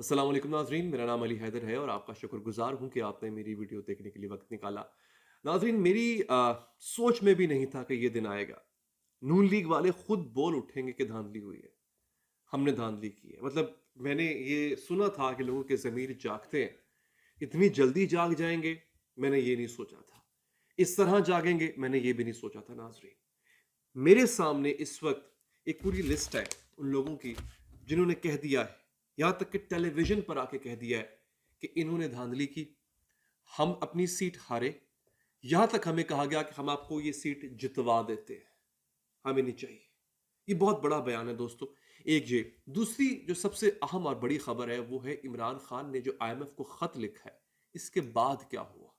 अस्सलाम वालेकुम नाज़रीन, मेरा नाम अली हैदर है और आपका शुक्रगुज़ार हूँ कि आपने मेरी वीडियो देखने के लिए वक्त निकाला। नाज़रीन, मेरी सोच में भी नहीं था कि ये दिन आएगा। नून लीग वाले खुद बोल उठेंगे कि धांधली हुई है, हमने धांधली की है। मतलब मैंने ये सुना था कि लोगों के ज़मीर जागते हैं, इतनी जल्दी जाग जाएंगे, मैंने ये नहीं सोचा था। इस तरह जागेंगे, मैंने ये भी नहीं सोचा था नाज़रीन। मेरे सामने इस वक्त एक पूरी लिस्ट है उन लोगों की जिन्होंने कह दिया है, यहां तक कि टेलीविजन पर आके कह दिया है कि इन्होंने धांधली की, हम अपनी सीट हारे। यहां तक हमें कहा गया कि हम आपको ये सीट जितवा देते हैं, हमें नहीं चाहिए। ये बहुत बड़ा बयान है दोस्तों। एक ये दूसरी जो सबसे अहम और बड़ी खबर है वो है इमरान खान ने जो आईएमएफ को खत लिखा है, इसके बाद क्या हुआ।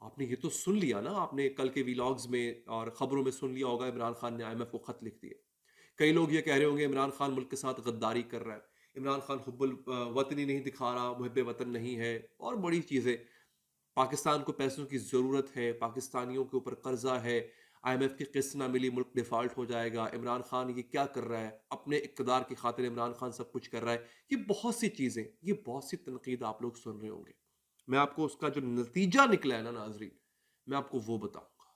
आपने ये तो सुन लिया ना, आपने कल के वीलॉग्स में और खबरों में सुन लिया होगा, इमरान खान ने आईएमएफ को खत लिख दिया। कई लोग ये कह रहे होंगे इमरान खान मुल्क के साथ गद्दारी कर रहा है, इमरान खान हुब्बुल वतनी नहीं दिखा रहा, मुहिब्बे वतन नहीं है, और बड़ी चीज़ें। पाकिस्तान को पैसों की ज़रूरत है, पाकिस्तानियों के ऊपर कर्जा है, आईएमएफ की किस्त ना मिली मुल्क डिफ़ॉल्ट हो जाएगा, इमरान खान ये क्या कर रहा है, अपने इक़्तिदार की खातिर इमरान खान सब कुछ कर रहा है। ये बहुत सी चीज़ें, ये बहुत सी तनकीद आप लोग सुन रहे होंगे। मैं आपको उसका जो नतीजा निकला है ना नाज़रीन, मैं आपको वो बताऊँगा।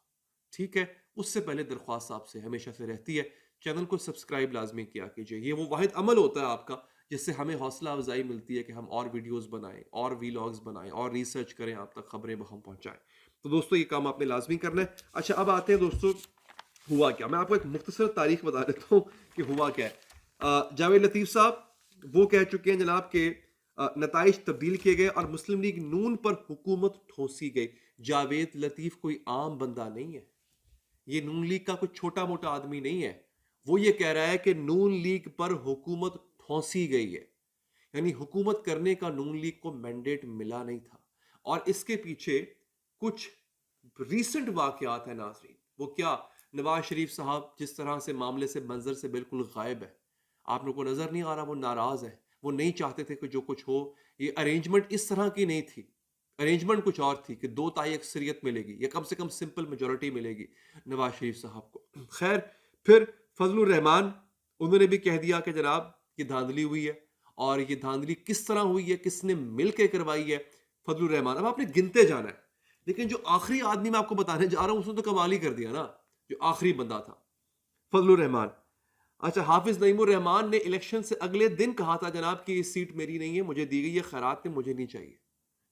ठीक है? उससे पहले दरख्वास्त आपसे हमेशा से रहती है, चैनल को सब्सक्राइब लाज़मी किया कीजिए। ये वो वाहिद अमल होता है आपका, जिससे हमें हौसला अफ़ज़ाई मिलती है कि हम और वीडियोज़ बनाएँ, और वीलॉग्स बनाएँ, और रिसर्च करें, आप तक खबरें हम पहुँचाएँ। तो दोस्तों, ये काम आपने लाज़मी करना है। अच्छा, अब आते हैं दोस्तों, हुआ क्या? मैं आपको एक मुख्तसर तारीख बता देता हूँ कि हुआ क्या है। जावेद लतीफ़ साहब वो कह चुके हैं जनाब के नताइज तब्दील किए गए और मुस्लिम लीग नून पर हुकूमत ठोंसी गई। जावेद लतीफ़ कोई आम बंदा नहीं है। ये नून लीग का कोई छोटा मोटा आदमी नहीं है। वो ये कह रहा है कि नून लीग पर हुकूमत ठोंसी गई है, यानी हुकूमत करने का नून लीग को मैंडेट मिला नहीं था। और इसके पीछे कुछ रीसेंट वाकयात है नाजरीन। वो क्या? नवाज शरीफ साहब जिस तरह से मामले से मंजर से बिल्कुल गायब है, आप लोग को नजर नहीं आ रहा, वो नाराज है, वो नहीं चाहते थे कि जो कुछ हो। ये अरेंजमेंट इस तरह की नहीं थी। अरेंजमेंट कुछ और थी कि 2 तिहाई अक्सरियत मिलेगी या कम से कम सिंपल मेजोरिटी मिलेगी नवाज शरीफ साहब को। खैर, फिर फजलुर रहमान उन्होंने भी कह दिया कि जनाब ये धांधली हुई है। और ये धांधली किस तरह हुई है, किसने मिलकर करवाई है? फजलुर रहमान। अब आपने गिनते जाना है, लेकिन जो आखिरी आदमी मैं आपको बताने जा रहा हूं उसने तो कमाल ही कर दिया ना। जो आखिरी बंदा था, फजलुर रहमान। अच्छा, हाफिज नईमुर रहमान ने इलेक्शन से अगले दिन कहा था जनाब कि ये सीट मेरी नहीं है, मुझे दी गई है खैरात में, मुझे नहीं चाहिए,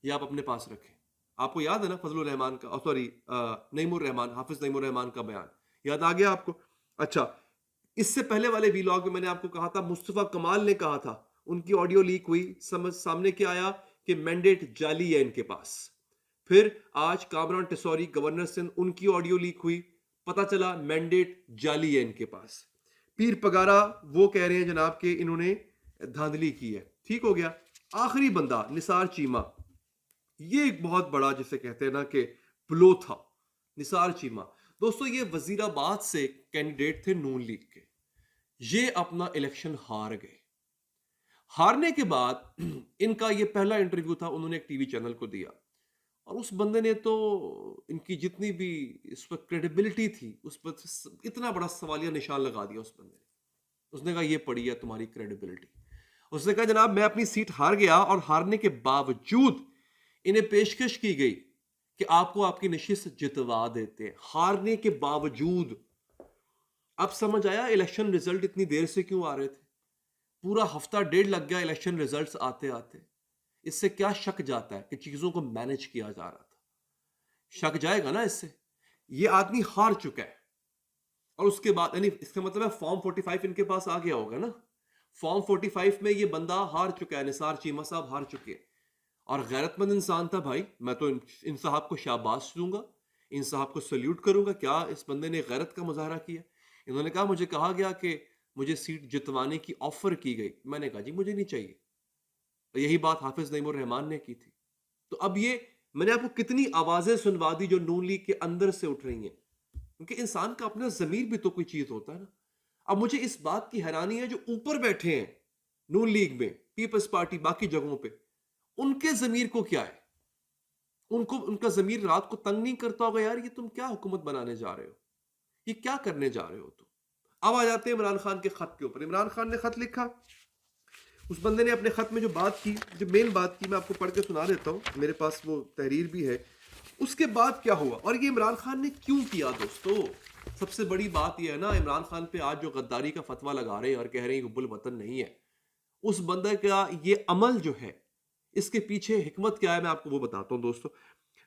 ये आप अपने पास रखें। आपको याद है ना फजलुर रहमान का, सॉरी, नईमुर रहमान, हाफिज नईमुर रहमान का बयान याद आ गया आपको? अच्छा, इससे पहले वाले वीलॉग में मैंने आपको कहा था, मुस्तफा कमाल ने कहा था, उनकी ऑडियो लीक हुई, समझ सामने क्या आया कि मैंडेट जाली है इनके पास। फिर आज कामरान टिसौरी गवर्नर सिंध, उनकी ऑडियो लीक हुई, पता चला मैंडेट जाली है इनके पास। पीर पगारा वो कह रहे हैं जनाब कि इन्होंने धांधली की है। ठीक हो गया। आखिरी बंदा निसार चीमा, ये एक बहुत बड़ा जिसे कहते हैं ना कि प्लो था। निसार चीमा दोस्तों, ये वजीराबाद से कैंडिडेट थे नून लीग के। ये अपना इलेक्शन हार गए। हारने के बाद इनका ये पहला इंटरव्यू था, उन्होंने एक टीवी चैनल को दिया। और उस बंदे ने तो इनकी जितनी भी इस पर क्रेडिबिलिटी थी उस पर इतना बड़ा सवालिया निशान लगा दिया उस बंदे ने। उसने कहा ये पड़ी है तुम्हारी क्रेडिबिलिटी। उसने कहा जनाब मैं अपनी सीट हार गया, और हारने के बावजूद इन्हें पेशकश की गई कि आपको आपकी नशिस्त जितवा देते हैं, हारने के बावजूद। अब समझ आया इलेक्शन रिजल्ट इतनी देर से क्यों आ रहे थे। पूरा हफ्ता डेढ़ लग गया इलेक्शन रिजल्ट्स आते आते। इससे क्या शक जाता है कि चीजों को मैनेज किया जा रहा था। शक जाएगा ना इससे। ये आदमी हार चुका है, और उसके बाद यानी इसका मतलब है फॉर्म 45 इनके पास आ गया होगा ना। फॉर्म 45 में ये बंदा हार चुका है, निसार चीमा साहब हार चुके हैं। और गैरतमंद इंसान था भाई, मैं तो इन साहब को शाबाश दूंगा, इन साहब को सल्यूट करूंगा। क्या इस बंदे ने गैरत का मुजाहरा किया। इन्होंने कहा मुझे कहा गया कि मुझे सीट जितवाने की ऑफर की गई, मैंने कहा जी मुझे नहीं चाहिए। और यही बात हाफिज नईमुर रहमान ने की थी। तो अब ये मैंने आपको कितनी आवाजें सुनवा दी जो नून लीग के अंदर से उठ रही हैं, क्योंकि इंसान का अपना जमीर भी तो कोई चीज होता है ना। अब मुझे इस बात की हैरानी है जो ऊपर बैठे हैं नून लीग में, पीपल्स पार्टी, बाकी जगहों पे, उनके जमीर को क्या है। उनको उनका जमीर रात को तंग नहीं करता होगा, यार ये तुम क्या हुकूमत बनाने जा रहे हो, ये क्या करने जा रहे हो तुम। अब आ जाते हैं इमरान खान के खत के ऊपर। इमरान खान ने खत लिखा, उस बंदे ने अपने खत में जो बात की, जो मेन बात की, मैं आपको पढ़ के सुना देता हूँ, मेरे पास वो तहरीर भी है। उसके बाद क्या हुआ और ये इमरान खान ने क्यों किया दोस्तों? सबसे बड़ी बात ये है ना, इमरान खान पे आज जो गद्दारी का फतवा लगा रहे हैं और कह रहे हैं हुब्बुल वतन नहीं है, उस बंदे का ये अमल जो है, इसके पीछे हिकमत क्या है मैं आपको वो बताता हूँ दोस्तों।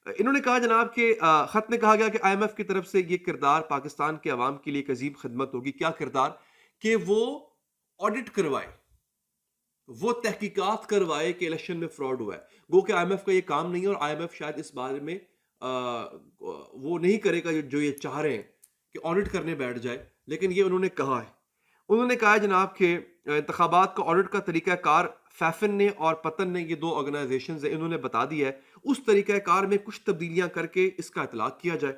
इन्होंने कहा जनाब के खत में कहा गया कि आईएमएफ की तरफ से ये किरदार पाकिस्तान के अवाम के लिए एक अजीब खिदमत होगी। क्या किरदार? कि वो ऑडिट करवाए, वो तहकीकात करवाए कि इलेक्शन में फ्रॉड हुआ है। गो कि आईएमएफ का ये काम नहीं है और आईएमएफ शायद इस बारे में वो नहीं करेगा जो ये चाह रहे हैं कि ऑडिट करने बैठ जाए, लेकिन ये उन्होंने कहा है। उन्होंने कहा है जनाब के इंतखाबात का ऑडिट का तरीकाकार फैफिन ने और पतन ने, ये दो ऑर्गेनाइजेशन है, इन्होंने बता दिया है। उस तरीकाकार में कुछ तब्दीलियां करके इसका इतलाक किया जाए।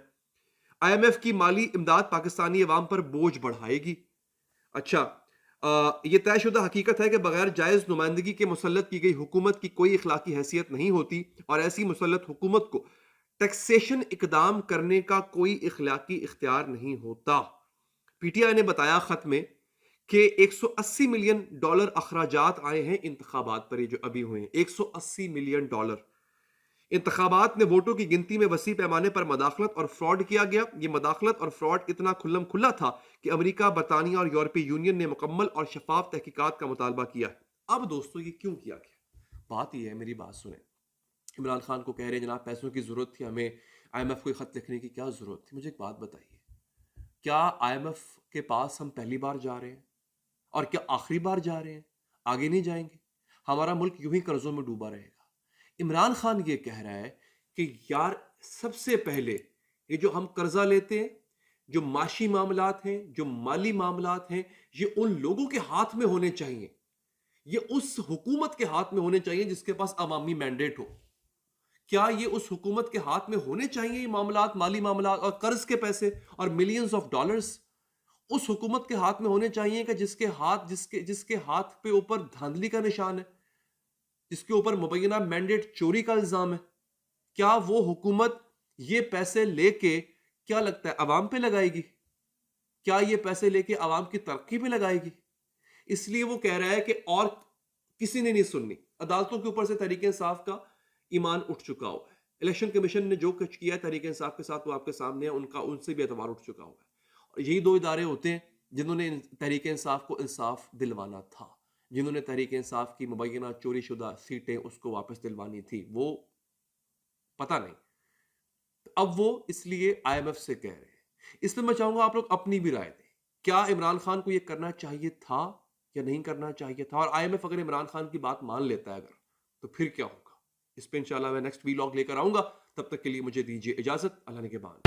आईएमएफ की माली इमदाद पाकिस्तानी अवाम पर बोझ बढ़ाएगी। अच्छा, ये तयशुदा हकीकत है कि बगैर जायज़ नुमाइंदगी के मुसल्लत की गई हुकूमत की कोई इखलाकी हैसियत नहीं होती और ऐसी मुसल्लत हुकूमत को टैक्सेशन इकदाम करने का कोई इखलाकी इख्तियार नहीं होता। पीटीआई ने बताया खत में कि 180 मिलियन डॉलर अखराजात आए हैं इंतखाबात पर, ये जो अभी हुए हैं, 180 मिलियन डॉलर। इंतखाबात में वोटों की गिनती में वसी पैमाने पर मदाखलत और फ्रॉड किया गया। ये मदाखलत और फ्रॉड इतना खुल्लम खुल्ला था कि अमेरिका, बरतानिया और यूरोपीय यूनियन ने मुकम्मल और शफाफ तहकीकात का मुतालबा किया है। अब दोस्तों ये क्यों किया गया? बात यह है, मेरी बात सुने। इमरान खान को कह रहे हैं जनाब पैसों की जरूरत थी, हमें आईएमएफ को खत लिखने की क्या जरूरत थी? मुझे एक बात बताइए, क्या आईएमएफ के पास हम पहली बार जा रहे हैं और क्या आखिरी बार जा रहे हैं? आगे नहीं जाएंगे? हमारा मुल्क यूं ही कर्जों में डूबा रहेगा? इमरान खान ये कह रहा है कि यार सबसे पहले ये जो हम कर्जा लेते हैं, जो माशी मामलात हैं, जो माली मामलात हैं, ये उन लोगों के हाथ में होने चाहिए, ये उस हुकूमत के हाथ में होने चाहिए जिसके पास अवामी मैंडेट हो। क्या ये उस हुकूमत के हाथ में होने चाहिए ये मामलात, माली मामलात और कर्ज के पैसे और मिलियंस ऑफ डॉलर्स उस हुकूमत के हाथ में होने चाहिए कि जिसके हाथ पे ऊपर धांधली का निशान है, जिसके ऊपर मुबैना मैंडेट चोरी का इल्जाम है? क्या वो हुकूमत ये पैसे लेके, क्या लगता है, अवाम पे लगाएगी? क्या ये पैसे लेके अवाम की तरक्की पे लगाएगी? इसलिए वो कह रहा है कि और किसी ने नहीं सुननी। अदालतों के ऊपर से तहरीक इंसाफ का ईमान उठ चुका हुआ है। इलेक्शन कमीशन ने जो कुछ किया है तहरीक इंसाफ के साथ वो आपके सामने है, उनका उनसे भी एतबार उठ चुका हुआ है। और यही दो इदारे होते हैं जिन्होंने तहरीक इंसाफ को इंसाफ दिलवाना था, जिन्होंने तहरीक इंसाफ की मुबैना चोरी शुदा सीटें उसको वापस दिलवानी थी, वो पता नहीं। अब वो इसलिए आईएमएफ से कह रहे हैं। इसमें मैं चाहूंगा आप लोग अपनी भी राय दें। क्या इमरान खान को ये करना चाहिए था या नहीं करना चाहिए था? और आईएमएफ अगर इमरान खान की बात मान लेता है अगर, तो फिर क्या होगा? इस पे इंशाल्लाह मैं नेक्स्ट वीलॉग लेकर आऊंगा। तब तक के लिए मुझे दीजिए इजाजत। अल्लाह ने के बाद।